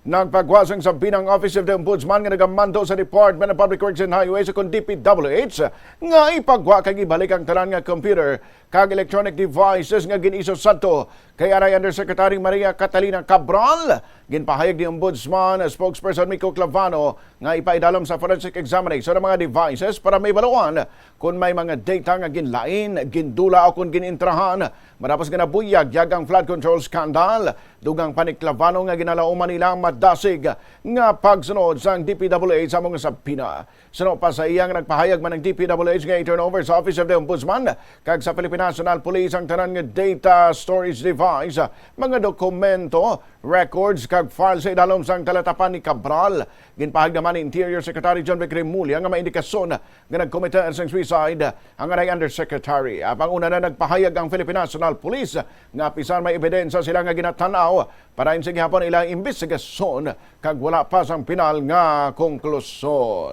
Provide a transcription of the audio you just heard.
Nagpagwa sa binang Office of the Ombudsman nga nagamando sa Department of Public Works and Highways kung DPWH nga ipagwa kag ibalik ang tanan nga computer kag electronic devices nga giniso sadto kay aray Undersecretary Maria Catalina Cabral. Ginpahayag ni Ombudsman spokesperson Mico Clavano nga ipaidalom sa forensic examination ng mga devices para may baluan kung may mga data nga ginlain, gindula o kung ginintrahan matapos nga nabuyag yagang flood control scandal. Dugang panik Clavano nga ginalauman nila dasig nga pagsunod sa DPWH sa mga subpoena. Suno pa sa iyang nagpahayag man ng DPWH nga i-turnover sa Office of the Ombudsman kag sa Philippine National Police ang tanan nga data storage device, mga dokumento, records kag files sa idalom sang talatapan ni Cabral. Ginpahayag naman ni Interior Secretary John Vicrimulya nga may indikasyon nga nagkomite sang suicide ang aray Undersecretary. Apang una na nagpahayag ang Philippine National Police nga pisan may ebidensya sila nga ginatanaw para sige hapon ilang investigasyon kag wala pa sang pinal nga konklusyon.